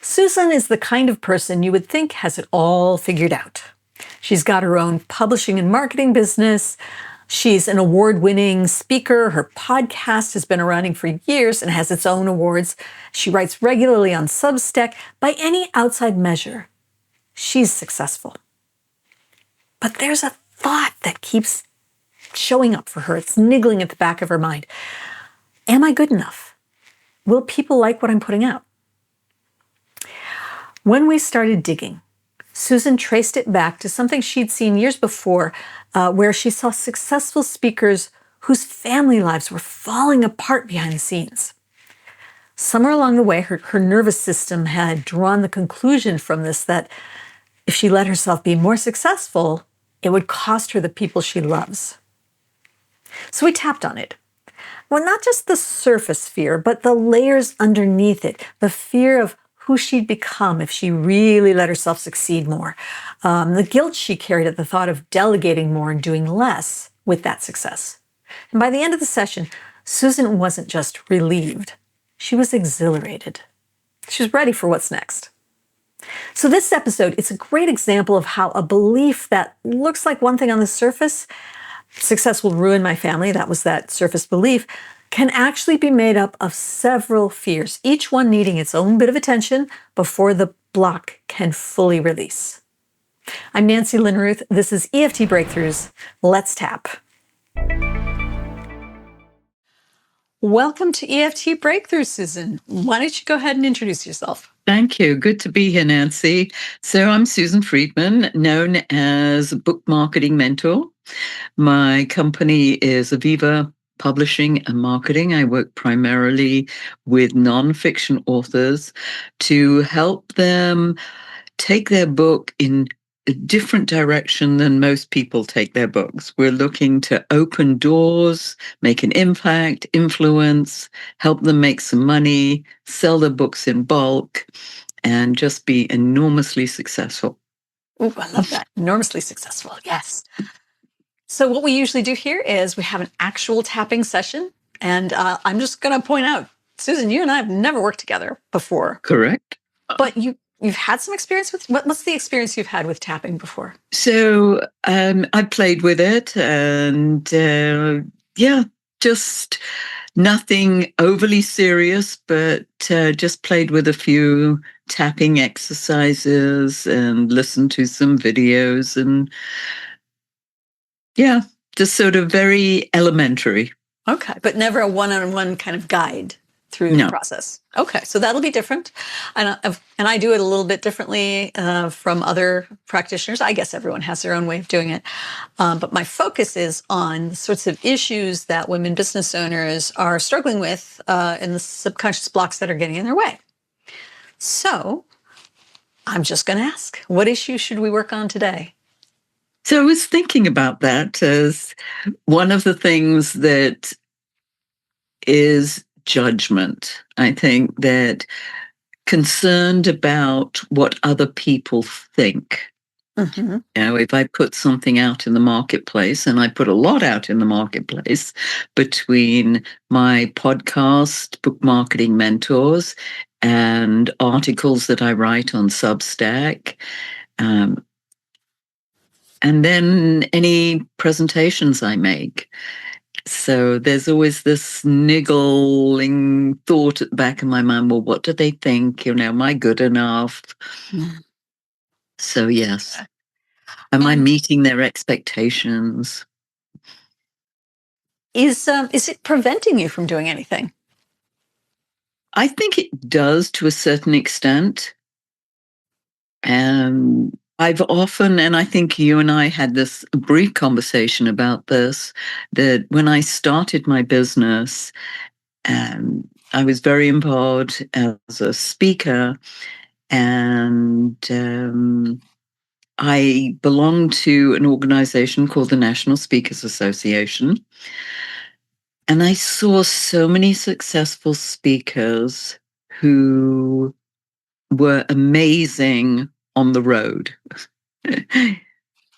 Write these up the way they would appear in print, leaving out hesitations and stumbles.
Susan is the kind of person you would think has it all figured out. She's got her own publishing and marketing business. She's an award-winning speaker. Her podcast has been running for years and has its own awards. She writes regularly on Substack. By any outside measure, she's successful. But there's a thought that keeps showing up for her. It's niggling at the back of her mind. Am I good enough? Will people like what I'm putting out? When we started digging, Susan traced it back to something she'd seen years before, where she saw successful speakers whose family lives were falling apart behind the scenes. Somewhere along the way, her nervous system had drawn the conclusion from this that if she let herself be more successful, it would cost her the people she loves. So we tapped on it. Well, not just the surface fear, but the layers underneath it, the fear of who she'd become if she really let herself succeed more. The guilt she carried at the thought of delegating more and doing less with that success. And by the end of the session, Susan wasn't just relieved. She was exhilarated. She was ready for what's next. So this episode, it's a great example of how a belief that looks like one thing on the surface, success will ruin my family, that was that surface belief, can actually be made up of several fears, each one needing its own bit of attention before the block can fully release. I'm Nancy Lynn Ruth. This is EFT Breakthroughs. Let's tap. Welcome to EFT Breakthroughs, Susan. Why don't you go ahead and introduce yourself? Thank you. Good to be here, Nancy. So I'm Susan Friedman, known as a book marketing mentor. My company is Aviva Publishing and Marketing. I work primarily with nonfiction authors to help them take their book in a different direction than most people take their books. We're looking to open doors, make an impact, influence, help them make some money, sell their books in bulk, and just be enormously successful. Ooh, I love that. Enormously successful. Yes. So what we usually do here is we have an actual tapping session. And I'm just going to point out, Susan, you and I have never worked together before. Correct. But you've had some experience with, what's the experience you've had with tapping before? So I played with it and just nothing overly serious, but just played with a few tapping exercises and listened to some videos and just sort of very elementary. Okay, but never a one-on-one kind of guide through the process. Okay, so that'll be different. And I do it a little bit differently from other practitioners. I guess everyone has their own way of doing it. But my focus is on the sorts of issues that women business owners are struggling with in the subconscious blocks that are getting in their way. So I'm just going to ask, what issue should we work on today? So I was thinking about that as one of the things that is judgment. I think that concerned about what other people think. Mm-hmm. If I put something out in the marketplace, and I put a lot out in the marketplace between my podcast, Book Marketing Mentors, and articles that I write on Substack, and then any presentations I make. So there's always this niggling thought at the back of my mind, well, what do they think? Am I good enough? So yes. Am I meeting their expectations? Is it preventing you from doing anything? I think it does to a certain extent. I've often, and I think you and I had this brief conversation about this, that when I started my business, I was very involved as a speaker, and I belonged to an organization called the National Speakers Association. And I saw so many successful speakers who were amazing on the road,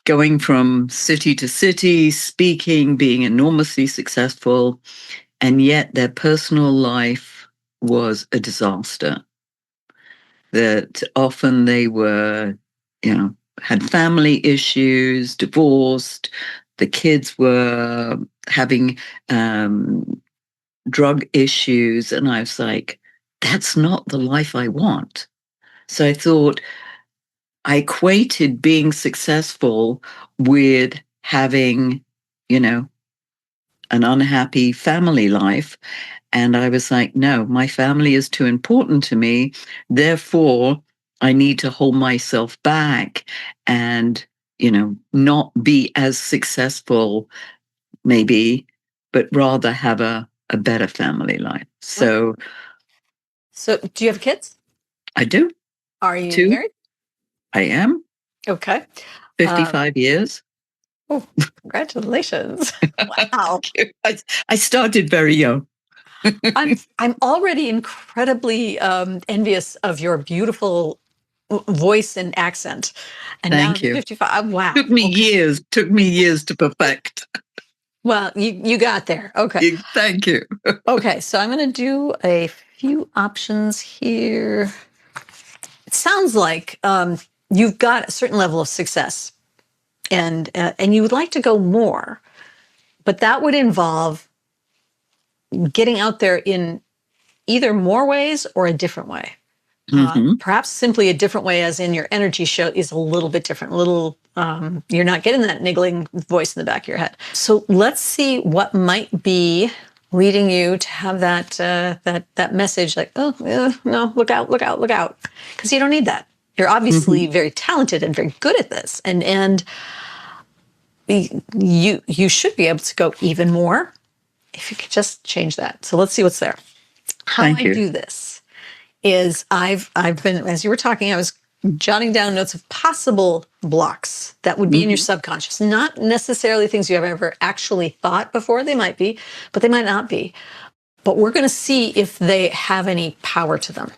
going from city to city, speaking, being enormously successful, and yet their personal life was a disaster. that often they were, had family issues, divorced. The kids were having drug issues. And I was like, that's not the life I want. So I thought I equated being successful with having, an unhappy family life. And I was like, no, my family is too important to me. Therefore, I need to hold myself back and, not be as successful, maybe, but rather have a better family life. So do you have kids? I do. Are you Two. married? I am. Okay. 55 years. Oh, congratulations. Wow. I started very young. I'm already incredibly envious of your beautiful voice and accent. And now Thank I'm you. 55. Wow. Took me years to perfect. Well, you got there. Okay. Thank you. Okay. So I'm going to do a few options here. It sounds like you've got a certain level of success, and you would like to go more, but that would involve getting out there in either more ways or a different way. Perhaps simply a different way, as in your energy show is a little bit different. You're not getting that niggling voice in the back of your head. So let's see what might be leading you to have that message like, oh no, look out, look out, look out, because you don't need that. You're obviously very talented and very good at this, and you should be able to go even more if you could just change that. So let's see what's there. How Thank you. I do this is I've been, as you were talking, I was jotting down notes of possible blocks that would be in your subconscious, not necessarily things you have ever actually thought before. They might be, but they might not be. But we're going to see if they have any power to them,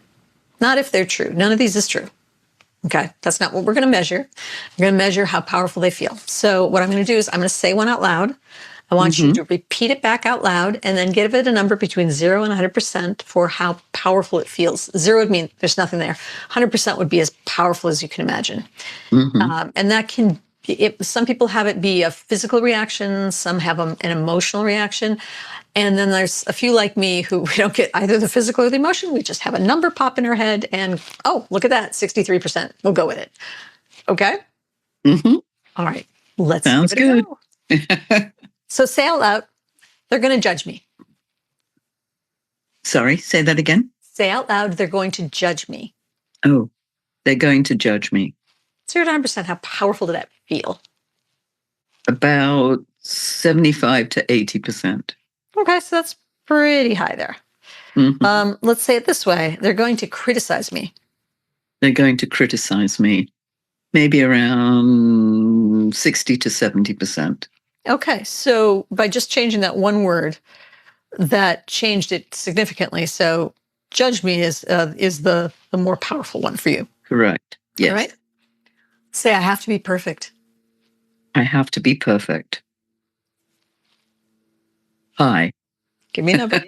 not if they're true. None of these is true. Okay, that's not what we're going to measure. We're going to measure how powerful they feel. So what I'm going to do is I'm going to say one out loud. I want you to repeat it back out loud and then give it a number between 0 and 100% for how powerful it feels. 0 would mean there's nothing there. 100% would be as powerful as you can imagine. And that can, some people have it be a physical reaction, some have an emotional reaction. And then there's a few like me who we don't get either the physical or the emotion. We just have a number pop in our head and, oh, look at that, 63%. We'll go with it. Okay? All right. Let's Sounds give it good. a go. So say out loud, they're going to judge me. Sorry, say that again. Say out loud, they're going to judge me. Oh, they're going to judge me. 0 to 100%, how powerful did that feel? About 75 to 80%. Okay, so that's pretty high there. Let's say it this way. They're going to criticize me. They're going to criticize me. Maybe around 60 to 70%. Okay, so by just changing that one word, that changed it significantly. So judge me is the more powerful one for you. Correct. Yes. All right. Say I have to be perfect. I have to be perfect. Hi. Give me a number.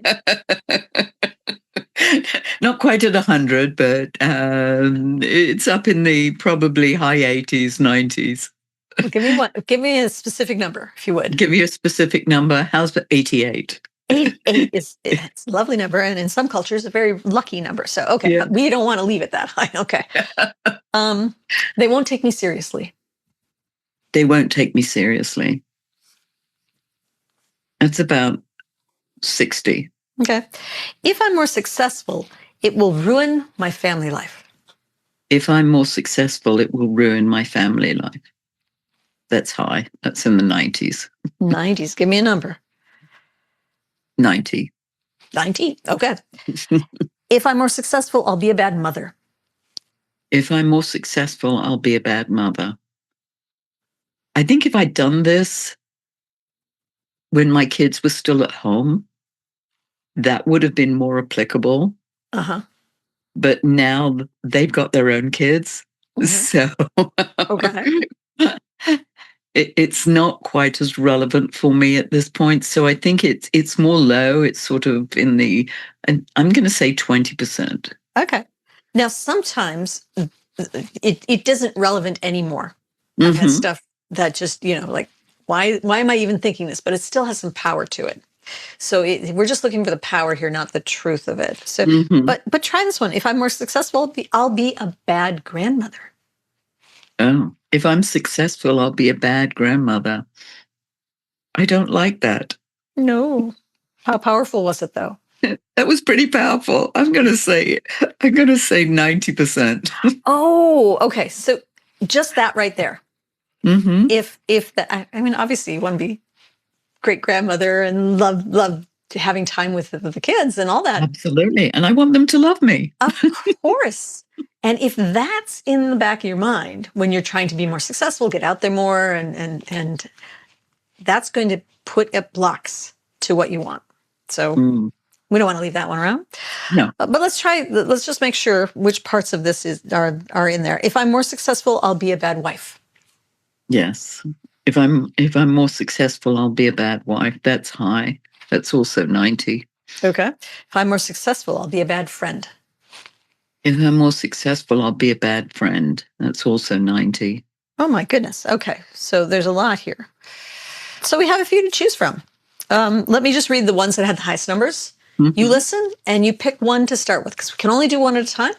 Not quite at 100, but it's up in the probably high 80s, 90s. Well, give me one. Give me a specific number, if you would. Give you a specific number. How's 88? 88 it's a lovely number, and in some cultures, a very lucky number. So, okay, Yeah. we don't want to leave it that high. Okay. They won't take me seriously. They won't take me seriously. That's about 60. Okay. If I'm more successful, it will ruin my family life. If I'm more successful, it will ruin my family life. That's high. That's in the 90s. 90s. Give me a number. 90. 90. Okay. If I'm more successful, I'll be a bad mother. If I'm more successful, I'll be a bad mother. I think if I'd done this when my kids were still at home, that would have been more applicable. But now they've got their own kids. So Okay. it's not quite as relevant for me at this point. So I think it's more low. It's sort of in the, and I'm going to say 20%. Okay. Now, sometimes it isn't relevant anymore. I've had stuff that just, like, why am I even thinking this? But it still has some power to it. So we're just looking for the power here, not the truth of it. So, Mm-hmm. but try this one. If I'm more successful, I'll be a bad grandmother. Oh, if I'm successful, I'll be a bad grandmother. I don't like that. No. How powerful was it, though? That was pretty powerful. I'm going to say 90%. Oh, okay. So just that right there. Mm-hmm. If that, I mean, obviously you want to be great grandmother and love having time with the kids and all that. Absolutely. And I want them to love me. Of course. And if that's in the back of your mind when you're trying to be more successful, get out there more, and that's going to put up blocks to what you want. So we don't want to leave that one around. No. But let's just make sure which parts of this are in there. If I'm more successful, I'll be a bad wife. Yes. If I'm more successful, I'll be a bad wife. That's high. That's also 90. Okay. If I'm more successful, I'll be a bad friend. If I'm more successful, I'll be a bad friend. That's also 90. Oh my goodness. Okay. So there's a lot here. So we have a few to choose from. Let me just read the ones that had the highest numbers. Mm-hmm. You listen and you pick one to start with, because we can only do one at a time.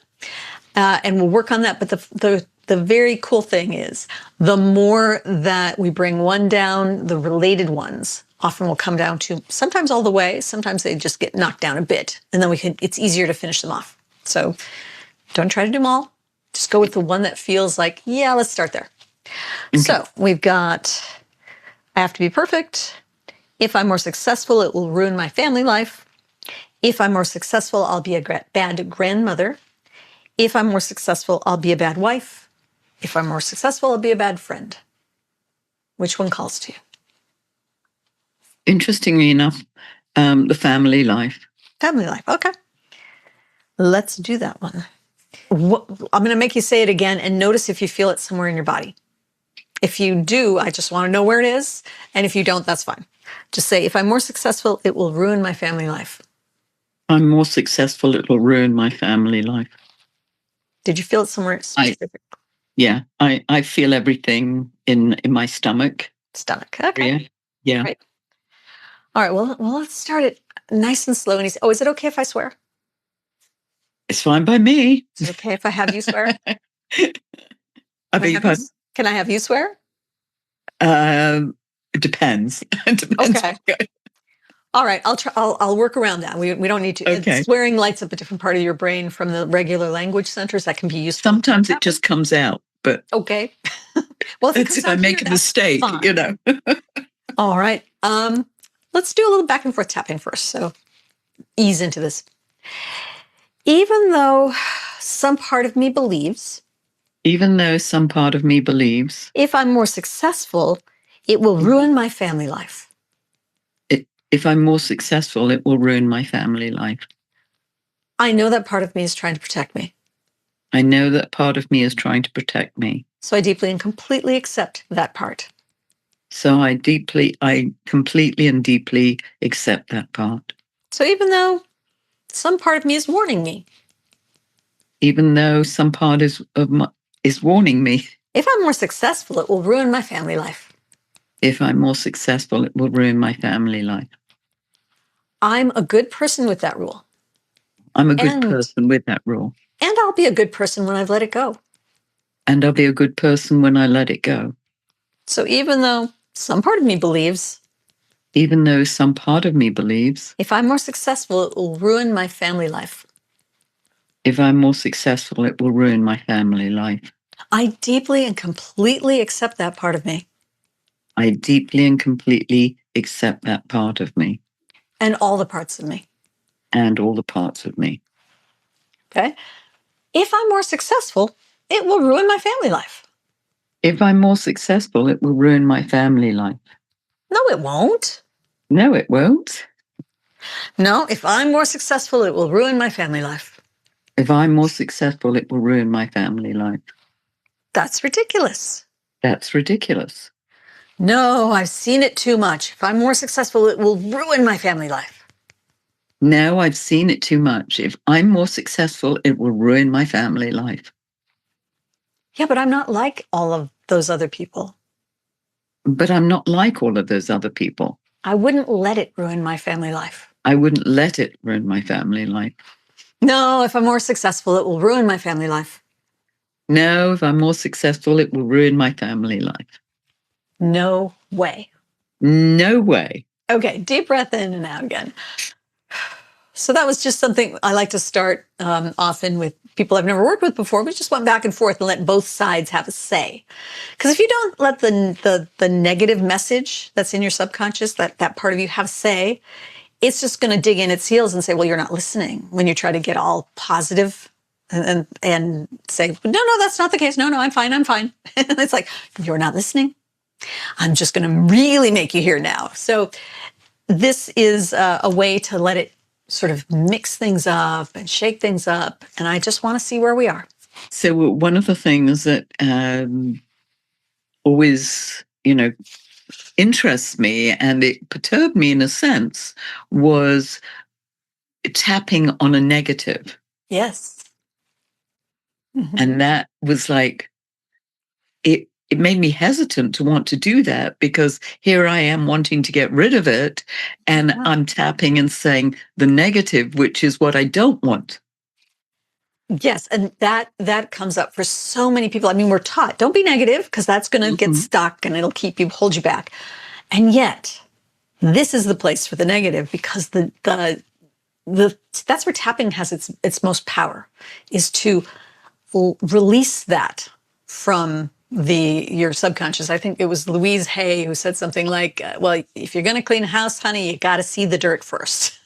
And we'll work on that. But the very cool thing is the more that we bring one down, the related ones often will come down to sometimes all the way. Sometimes they just get knocked down a bit, and then it's easier to finish them off. So don't try to do them all. Just go with the one that feels like, yeah, let's start there. Okay. So we've got, I have to be perfect. If I'm more successful, it will ruin my family life. If I'm more successful, I'll be a bad grandmother. If I'm more successful, I'll be a bad wife. If I'm more successful, I'll be a bad friend. Which one calls to you? Interestingly enough, the family life. Family life. Okay. Let's do that one. I'm going to make you say it again and notice if you feel it somewhere in your body. If you do, I just want to know where it is. And if you don't, that's fine. Just say, if I'm more successful, it will ruin my family life. I'm more successful, it will ruin my family life. Did you feel it somewhere specific? I feel everything in my stomach. Okay. Yeah. Right. All right. Well, let's start it nice and slow and easy. Oh, is it okay if I swear? It's fine by me. Is it okay if I have you swear? I beg your pardon? Can I have you swear? It depends. It depends. Okay. All right. I'll work around that. We don't need to. Okay. Swearing lights up a different part of your brain from the regular language centers. That can be useful. Sometimes it just comes out, but okay. Well, if I make a mistake, fine. All right. Let's do a little back and forth tapping first. So ease into this. Even though some part of me believes, if I'm more successful, it will ruin my family life. If I'm more successful, it will ruin my family life. I know that part of me is trying to protect me. So I deeply and completely accept that part. I completely and deeply accept that part. So even though some part of me is warning me. If I'm more successful, it will ruin my family life. I'm a good person with that rule. And I'll be a good person when I've let it go. So even though some part of me believes, if I'm more successful, it will ruin my family life. I deeply and completely accept that part of me. And all the parts of me. Okay. If I'm more successful, it will ruin my family life. No, it won't. No, if I'm more successful, it will ruin my family life. That's ridiculous. No, I've seen it too much. If I'm more successful, it will ruin my family life. Now I've seen it too much. If I'm more successful, it will ruin my family life. Yeah, but I'm not like all of those other people. But I'm not like all of those other people. I wouldn't let it ruin my family life. I wouldn't let it ruin my family life. No, if I'm more successful, it will ruin my family life. No, if I'm more successful, it will ruin my family life. No way. No way. Okay, deep breath in and out again. So that was just something I like to start often with people I've never worked with before. We just went back and forth and let both sides have a say. Because if you don't let the negative message that's in your subconscious, that part of you have say, it's just going to dig in its heels and say, well, you're not listening when you try to get all positive and say, no, that's not the case. No, I'm fine. And it's like, you're not listening. I'm just going to really make you hear now. So this is a way to let it sort of mix things up and shake things up. And I just want to see where we are. So one of the things that always, interests me, and it perturbed me in a sense, was tapping on a negative. Yes. Mm-hmm. And that was like, it made me hesitant to want to do that, because here I am wanting to get rid of it, and I'm tapping and saying the negative, which is what I don't want. Yes, and that comes up for so many people. I mean, we're taught, don't be negative, because that's going to get stuck and it'll hold you back. And yet, this is the place for the negative, because that's where tapping has its most power, is to release that from your subconscious. I think it was Louise Hay who said something like, well, if you're going to clean a house, honey, you got to see the dirt first.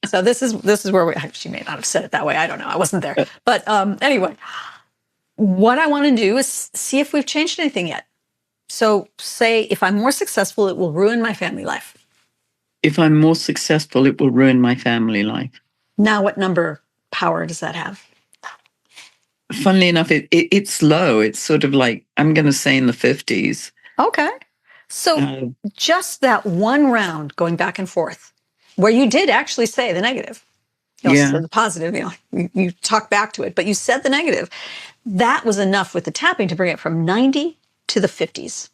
So this is where she may not have said it that way. I don't know. I wasn't there. But anyway, what I want to do is see if we've changed anything yet. So say, if I'm more successful, it will ruin my family life. If I'm more successful, it will ruin my family life. Now, what number power does that have? Funnily enough, it's low. It's sort of like, I'm going to say in the 50s. Okay. So just that one round going back and forth, where you did actually say the negative, so the positive, you talk back to it, but you said the negative. That was enough with the tapping to bring it from 90 to the 50s.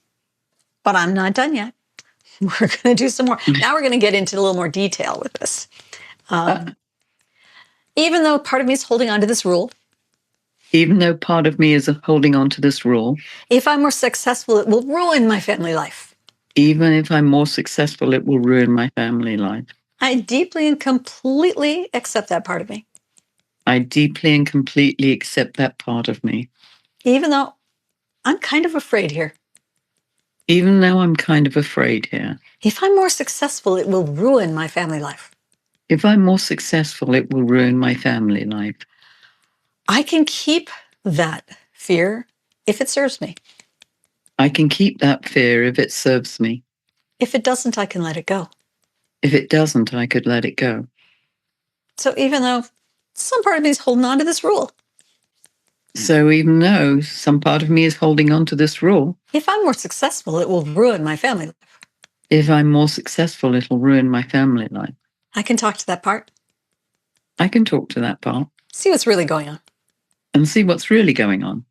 But I'm not done yet. We're going to do some more. Now we're going to get into a little more detail with this. Even though part of me is holding on to this rule. Even though part of me is holding on to this rule. If I'm more successful, it will ruin my family life. Even if I'm more successful, it will ruin my family life. I deeply and completely accept that part of me. I deeply and completely accept that part of me. Even though I'm kind of afraid here. Even though I'm kind of afraid here. If I'm more successful, it will ruin my family life. If I'm more successful, it will ruin my family life. I can keep that fear if it serves me. I can keep that fear if it serves me. If it doesn't, I can let it go. If it doesn't, I could let it go. So even though some part of me is holding on to this rule. So even though some part of me is holding on to this rule. If I'm more successful, it will ruin my family life. If I'm more successful, it'll ruin my family life. I can talk to that part. I can talk to that part. See what's really going on. And see what's really going on.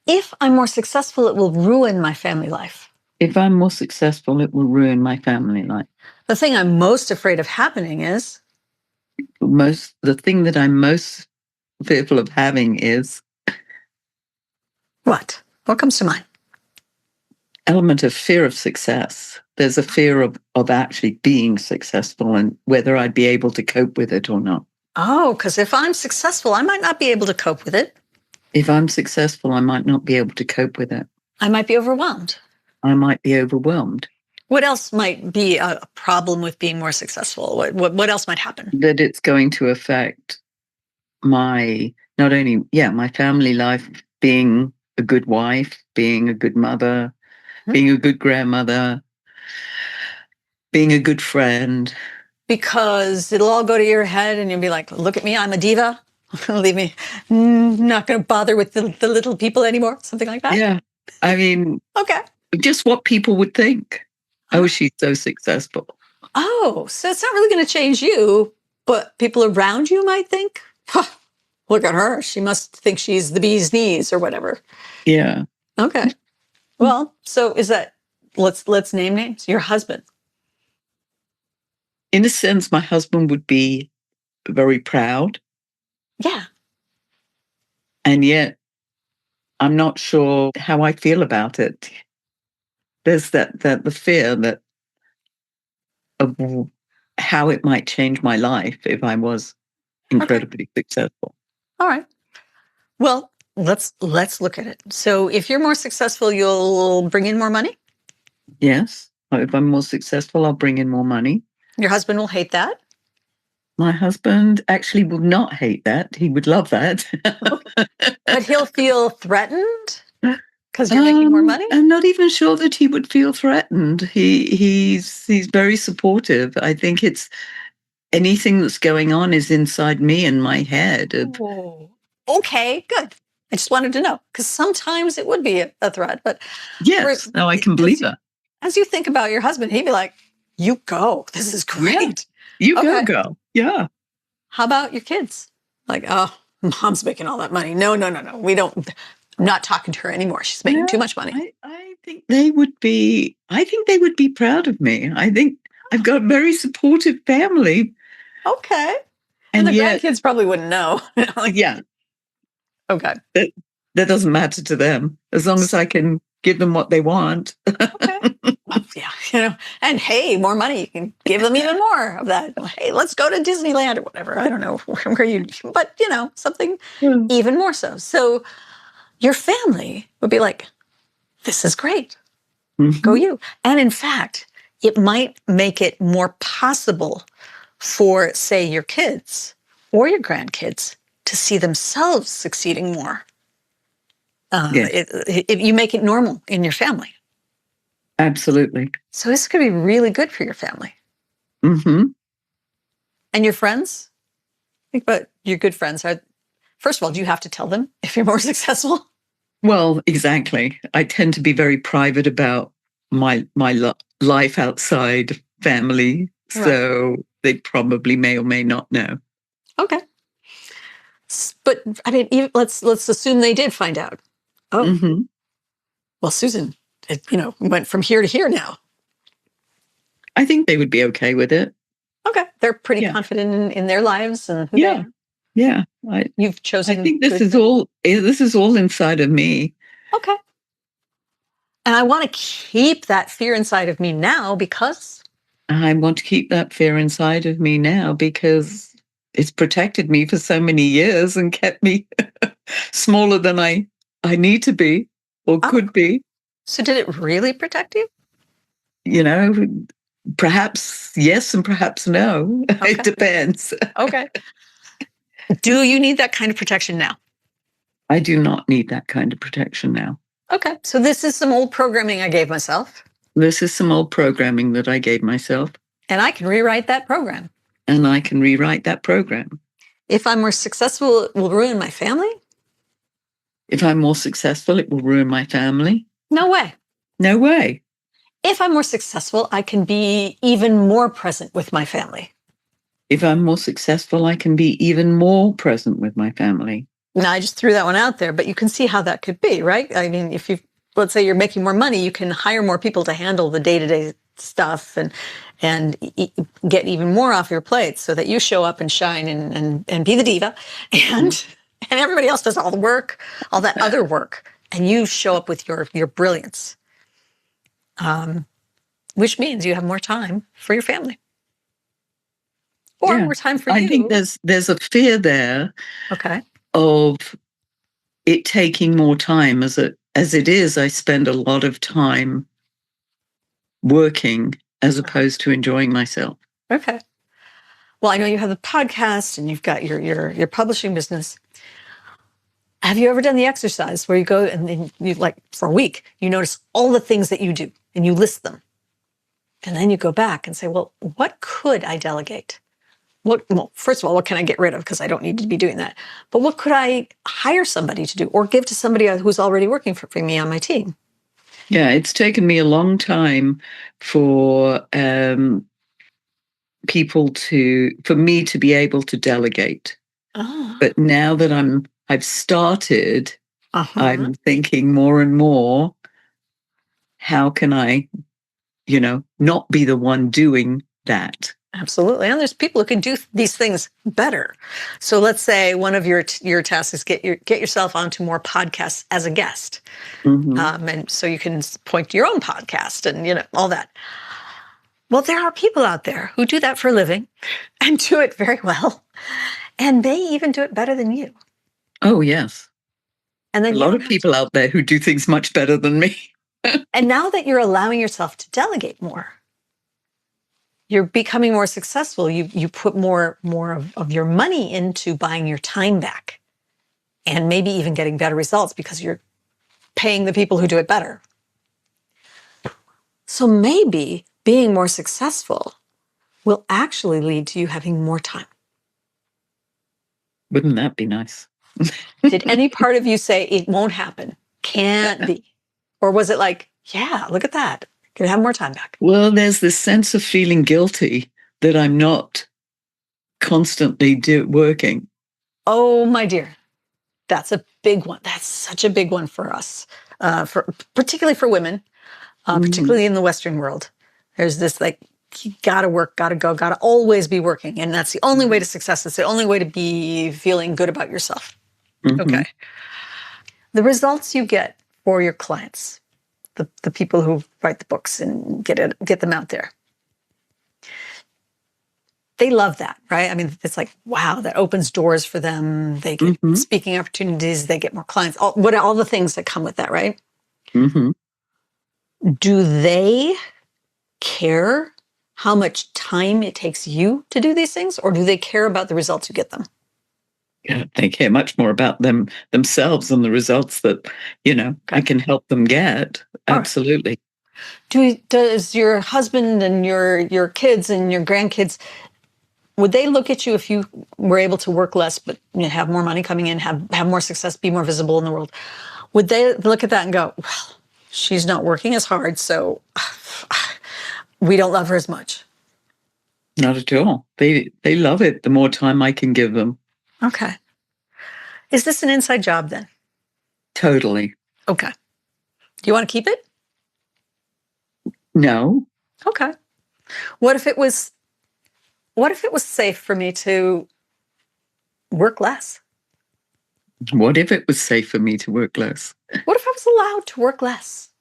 If I'm more successful, it will ruin my family life. If I'm more successful, it will ruin my family life. The thing I'm most afraid of happening is? The thing that I'm most fearful of having is? What? What comes to mind? Element of fear of success. There's a fear of actually being successful and whether I'd be able to cope with it or not. Oh, because if I'm successful, I might not be able to cope with it. If I'm successful, I might not be able to cope with it. I might be overwhelmed. I might be overwhelmed. What else might be a problem with being more successful? What else might happen? That it's going to affect my family life, being a good wife, being a good mother, being a good grandmother, being a good friend. Because it'll all go to your head and you'll be like, look at me, I'm a diva. Leave me. Not going to bother with the little people anymore. Something like that. Yeah. I mean, okay. Just what people would think. Oh, she's so successful. Oh, so it's not really going to change you, but people around you might think, huh, look at her. She must think she's the bee's knees or whatever. Yeah. Okay. Well, so is that, let's name names. Your husband. In a sense, my husband would be very proud. Yeah. And yet I'm not sure how I feel about it. There's that the fear that of how it might change my life if I was Okay. incredibly successful. All right. Well, let's look at it. So if you're more successful, you'll bring in more money. Yes. If I'm more successful, I'll bring in more money. Your husband will hate that. My husband actually would not hate that. He would love that. But he'll feel threatened because you're making more money. I'm not even sure that he would feel threatened. He's very supportive. I think it's anything that's going on is inside me and my head. Oh, okay, good. I just wanted to know because sometimes it would be a threat, but Yes, no, I can believe that. as you think about your husband, he'd be like, "You go. This is great." You Okay. go. Yeah. How about your kids? Like, oh, mom's making all that money. No. We don't. I'm not talking to her anymore. She's making too much money. I think they would be. I think they would be proud of me. I think I've got a very supportive family, Okay. and the yet, grandkids probably wouldn't know. Like, yeah, okay. that doesn't matter to them as long as I can give them what they want. Okay. Well, yeah, and hey, more money. You can give them even more of that. Hey, let's go to Disneyland or whatever. I don't know where you, but something even more so. So your family would be like, this is great. Go you. And in fact, it might make it more possible for, say, your kids or your grandkids to see themselves succeeding more. You make it normal in your family. Absolutely. So this could be really good for your family. Mm-hmm. And your friends? Think about your good friends. First of all, do you have to tell them if you're more successful? Well, exactly. I tend to be very private about my life outside family, so they probably may or may not know. Okay. But I mean, let's assume they did find out. Oh, well, Susan, went from here to here now. I think they would be okay with it. Okay, they're pretty confident in their lives and who they are. Yeah, You've chosen. I think this is all inside of me. Okay. And I want to keep that fear inside of me now because I want to keep that fear inside of me now because it's protected me for so many years and kept me smaller than I need to be or could be. So did it really protect you? Perhaps yes and perhaps no. Okay. It depends. Okay. Do you need that kind of protection now? I do not need that kind of protection now. Okay. So this is some old programming I gave myself. This is some old programming that I gave myself. And I can rewrite that program. And I can rewrite that program. If I'm more successful, it will ruin my family? If I'm more successful, it will ruin my family? No way. No way. If I'm more successful, I can be even more present with my family. If I'm more successful, I can be even more present with my family. Now, I just threw that one out there, but you can see how that could be, right? I mean, let's say you're making more money, you can hire more people to handle the day-to-day stuff and get even more off your plate so that you show up and shine and be the diva and everybody else does all the work, all that other work, and you show up with your brilliance, which means you have more time for your family or more time for you. I think there's a fear there. Okay. Of it taking more time as it is. I spend a lot of time working as opposed to enjoying myself. Okay. Well, I know you have the podcast and you've got your publishing business. Have you ever done the exercise where you go and you, like, for a week, you notice all the things that you do and you list them, and then you go back and say, well, what could I delegate? Well, first of all, what can I get rid of? Because I don't need to be doing that. But what could I hire somebody to do or give to somebody who's already working for me on my team? Yeah, it's taken me a long time for for me to be able to delegate. Oh. But now that I've started, Uh-huh. I'm thinking more and more, how can I, not be the one doing that? Absolutely. And there's people who can do these things better. So let's say one of your tasks is get yourself onto more podcasts as a guest. And so you can point to your own podcast and, all that. Well, there are people out there who do that for a living and do it very well. And they even do it better than you. Oh, yes. And then A lot of people out there who do things much better than me. And now that you're allowing yourself to delegate more, you're becoming more successful. You put more of your money into buying your time back and maybe even getting better results because you're paying the people who do it better. So maybe being more successful will actually lead to you having more time. Wouldn't that be nice? Did any part of you say it won't happen? Can't be? Or was it like, yeah, look at that. Can have more time back? Well, there's this sense of feeling guilty that I'm not constantly working. Oh, my dear. That's a big one. That's such a big one for us, particularly for women, particularly in the Western world. There's this like, you gotta work, gotta go, gotta always be working. And that's the only way to success. It's the only way to be feeling good about yourself. Okay. The results you get for your clients, the people who write the books and get them out there, they love that, right? I mean, it's like, wow, that opens doors for them. They get speaking opportunities. They get more clients. All the things that come with that, right? Do they care how much time it takes you to do these things, or do they care about the results you get them? Yeah, they care much more about themselves and the results that, I can help them get. Absolutely. Does your husband and your kids and your grandkids, would they look at you if you were able to work less, but have more money coming in, have more success, be more visible in the world? Would they look at that and go, well, she's not working as hard, so we don't love her as much? Not at all. They love it the more time I can give them. Okay. Is this an inside job then? Totally. Okay. Do you want to keep it? No. Okay. What if it was safe for me to work less? What if it was safe for me to work less? What if I was allowed to work less?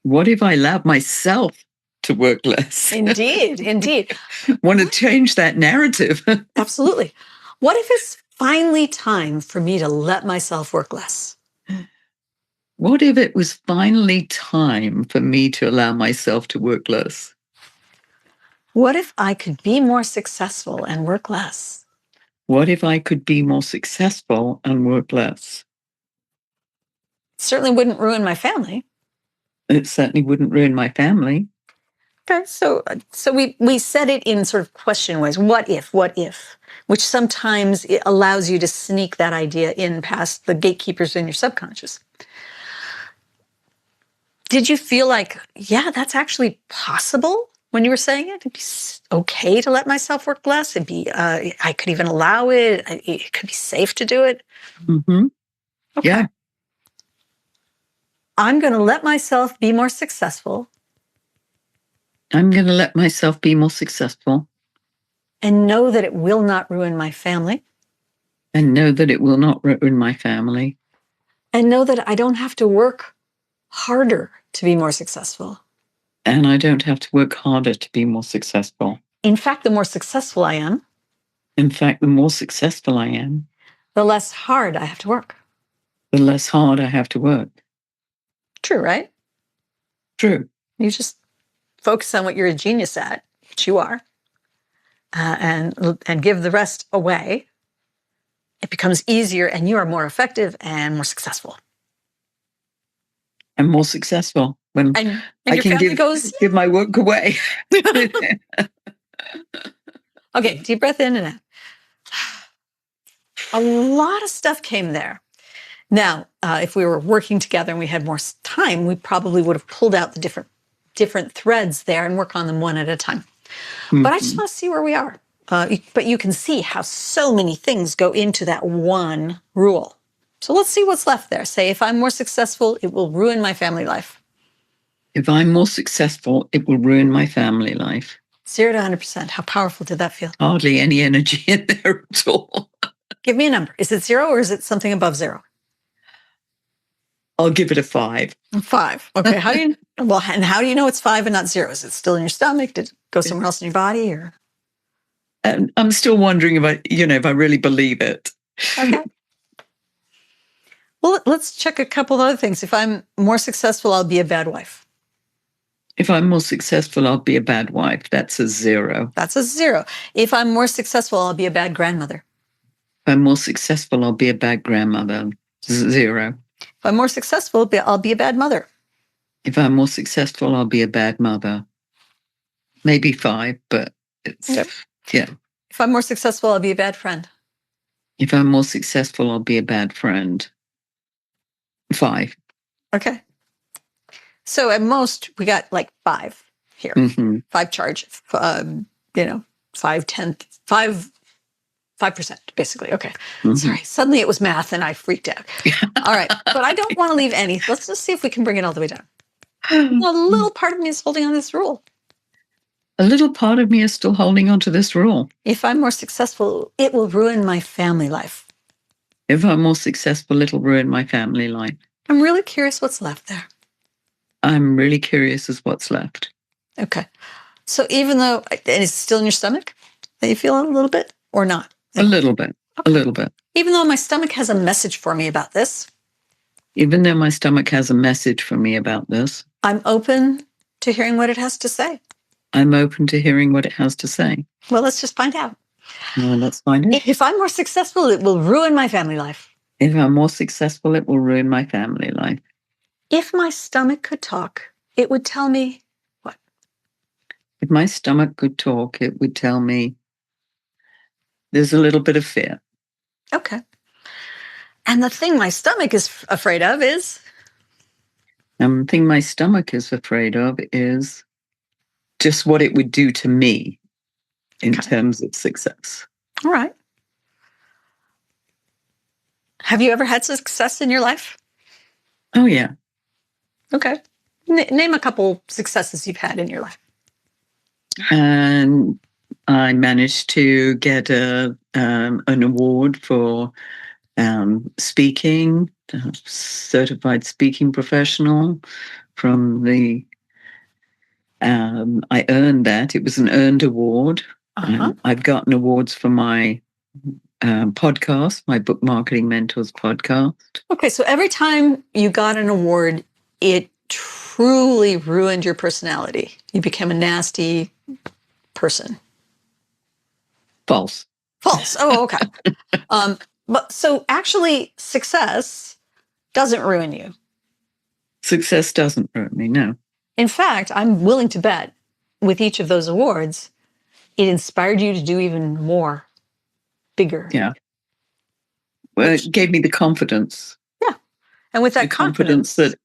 What if I allowed myself to work less? Indeed. Want to change that narrative? Absolutely. What if it's finally time for me to let myself work less? What if it was finally time for me to allow myself to work less? What if I could be more successful and work less? What if I could be more successful and work less? It certainly wouldn't ruin my family. It certainly wouldn't ruin my family. Okay, so we said it in sort of question ways. What if, which sometimes it allows you to sneak that idea in past the gatekeepers in your subconscious. Did you feel like, yeah, that's actually possible when you were saying it? It'd be okay to let myself work less. It'd be, I could even allow it. It could be safe to do it. Okay. Yeah. I'm going to let myself be more successful. I'm going to let myself be more successful. And know that it will not ruin my family. And know that it will not ruin my family. And know that I don't have to work harder to be more successful. And I don't have to work harder to be more successful. In fact, the more successful I am, the less hard I have to work. The less hard I have to work. True, right? True. You just focus on what you're a genius at, which you are, and give the rest away. It becomes easier, and you are more effective and more successul. I'm more successful when and I your can family give my work away. Okay, deep breath in and out. A lot of stuff came there. Now, if we were working together and we had more time, we probably would have pulled out the different threads there and work on them one at a time. But I just want to see where we are. But you can see how so many things go into that one rule. So let's see what's left there. Say, if I'm more successful, it will ruin my family life. If I'm more successful, it will ruin my family life. 0 to 100%. How powerful did that feel? Hardly any energy in there at all. Give me a number. Is it 0 or is it something above 0? I'll give it a 5. 5. Okay. How do you know it's 5 and not 0? Is it still in your stomach? Did it go somewhere else in your body? Or And I'm still wondering if I really believe it. okay. Well, let's check a couple of other things. If I'm more successful, I'll be a bad wife. If I'm more successful, I'll be a bad wife. That's a 0. That's a 0. If I'm more successful, I'll be a bad grandmother. If I'm more successful, I'll be a bad grandmother. 0. If I'm more successful, I'll be a bad mother. If I'm more successful, I'll be a bad mother. Maybe 5, but it's, yeah. If I'm more successful, I'll be a bad friend. If I'm more successful, I'll be a bad friend. 5. Okay. So at most, we got like 5 here. 5 charge, 5%, basically. Okay. Sorry. Suddenly it was math and I freaked out. All right. But I don't want to leave any. Let's just see if we can bring it all the way down. Well, a little part of me is holding on to this rule. A little part of me is still holding on to this rule. If I'm more successful, it will ruin my family life. If I'm more successful, it'll ruin my family life. I'm really curious what's left there. I'm really curious as what's left. Okay. So even though, and it's still in your stomach that you feel a little bit or not? A little bit. Okay. A little bit. Even though my stomach has a message for me about this. Even though my stomach has a message for me about this. I'm open to hearing what it has to say. I'm open to hearing what it has to say. Well, let's just find out. Well, let's find it. If I'm more successful, it will ruin my family life. If I'm more successful, it will ruin my family life. If my stomach could talk, it would tell me what? If my stomach could talk, it would tell me there's a little bit of fear. Okay. And the thing my stomach is afraid of is? The thing my stomach is afraid of is just what it would do to me in terms of success. All right. Have you ever had success in your life? Oh, yeah. Okay. Name a couple successes you've had in your life. And I managed to get an award for speaking, certified speaking professional from the, I earned that. It was an earned award. I've gotten awards for my podcast, my Book Marketing Mentors podcast. Okay, so every time you got an award, it truly ruined your personality. You became a nasty person. False. Oh, okay. But so actually, success doesn't ruin you. Success doesn't ruin me, no. In fact, I'm willing to bet with each of those awards, it inspired you to do even more, bigger. Yeah. Well, it gave me the confidence. Yeah. And with that confidence that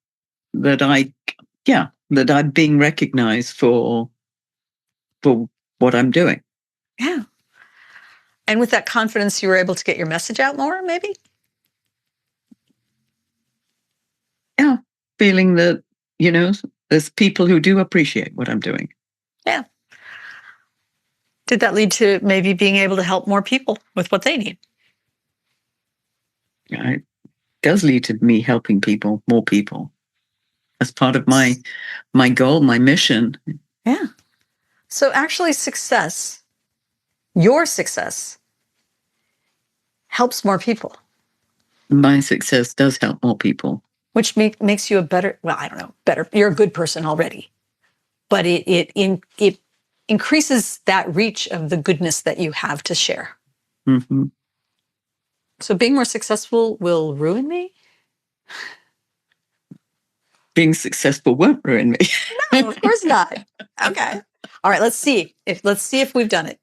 I'm being recognized for what I'm doing. Yeah. And with that confidence, you were able to get your message out more, maybe? Yeah. Feeling that, there's people who do appreciate what I'm doing. Yeah. Did that lead to maybe being able to help more people with what they need? It does lead to me helping more people. As part of my goal, my mission. Yeah. So actually your success helps more people. My success does help more people. Which makes you better, you're a good person already. But it increases that reach of the goodness that you have to share. Mm-hmm. So being more successful will ruin me? Being successful won't ruin me. No, of course not. Okay. All right, let's see if we've done it.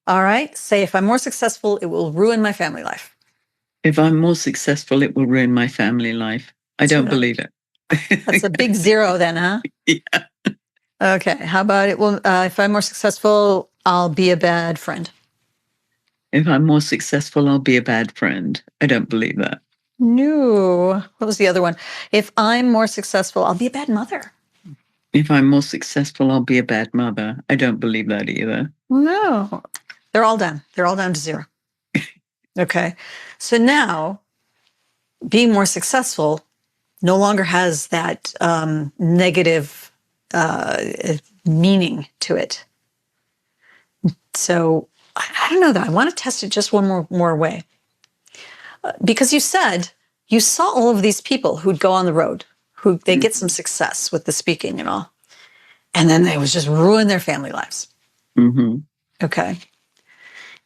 All right, say if I'm more successful, it will ruin my family life. If I'm more successful, it will ruin my family life. I don't believe it. That's a big 0 then, huh? Yeah. Okay. How about it? Well, if I'm more successful, I'll be a bad friend. If I'm more successful, I'll be a bad friend. I don't believe that. No. What was the other one? If I'm more successful, I'll be a bad mother. If I'm more successful, I'll be a bad mother. I don't believe that either. No. They're all done. They're all down to 0. Okay. So now being more successful no longer has that negative meaning to it. So I don't know that. I want to test it just one more way. Because you said you saw all of these people who'd go on the road, who they get some success with the speaking and all, and then they would just ruin their family lives. Mm-hmm. Okay.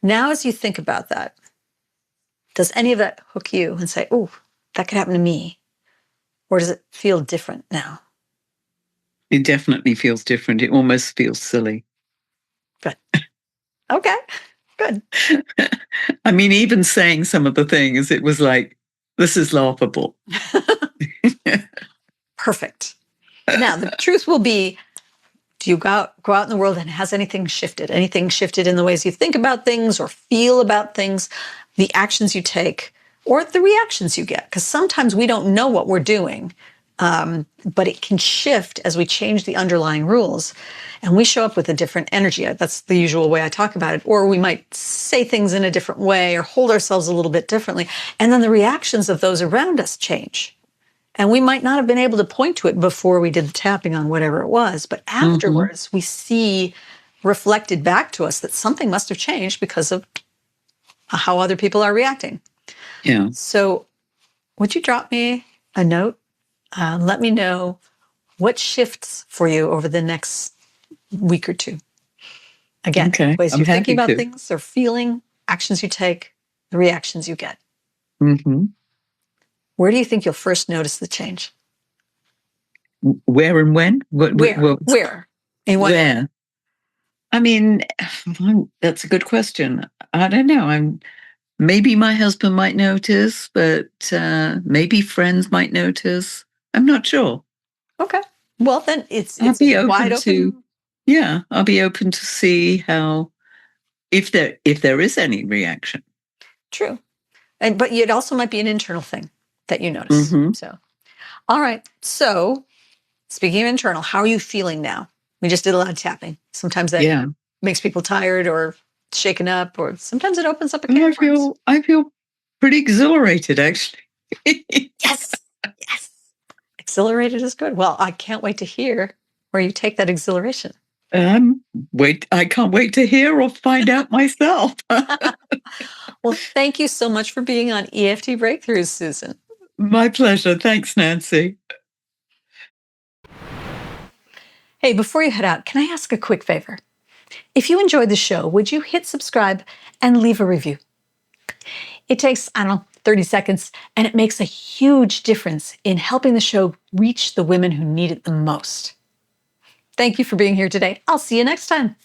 Now, as you think about that, does any of that hook you and say, oh, that could happen to me? Or does it feel different now? It definitely feels different. It almost feels silly. Good. Okay, good. I mean, even saying some of the things, it was like, this is laughable. Perfect. Now, the truth will be, do you go out in the world and has anything shifted? Anything shifted in the ways you think about things or feel about things, the actions you take, or the reactions you get? Because sometimes we don't know what we're doing, but it can shift as we change the underlying rules. And we show up with a different energy. That's the usual way I talk about it. Or we might say things in a different way or hold ourselves a little bit differently. And then the reactions of those around us change. And we might not have been able to point to it before we did the tapping on whatever it was, but afterwards we see reflected back to us that something must have changed because of how other people are reacting. Yeah. So would you drop me a note? Let me know what shifts for you over the next week or two. Again, Okay. ways I'm you're thinking happy about to. things or feeling, actions you take, the reactions you get. Mm-hmm. Where do you think you'll first notice the change? Where and when? Where? In what area? Where? I mean, that's a good question. I don't know. Maybe my husband might notice, but maybe friends might notice. I'm not sure. Okay. Well, then it's I'll a be wide open to, open. yeah, I'll be open to see how, if there is any reaction. True. But it also might be an internal thing that you notice. Mm-hmm. So, all right. So, speaking of internal, how are you feeling now? We just did a lot of tapping. Sometimes that Yeah. makes people tired or shaken up, or sometimes it opens up a can of worms. I feel pretty exhilarated, actually. Yes. Yes. Exhilarated is good. Well, I can't wait to hear where you take that exhilaration. I can't wait to hear or find out myself. Well, thank you so much for being on EFT Breakthroughs, Susan. My pleasure. Thanks, Nancy. Hey, before you head out, can I ask a quick favor? If you enjoyed the show, would you hit subscribe and leave a review? It takes, 30 seconds, and it makes a huge difference in helping the show reach the women who need it the most. Thank you for being here today. I'll see you next time.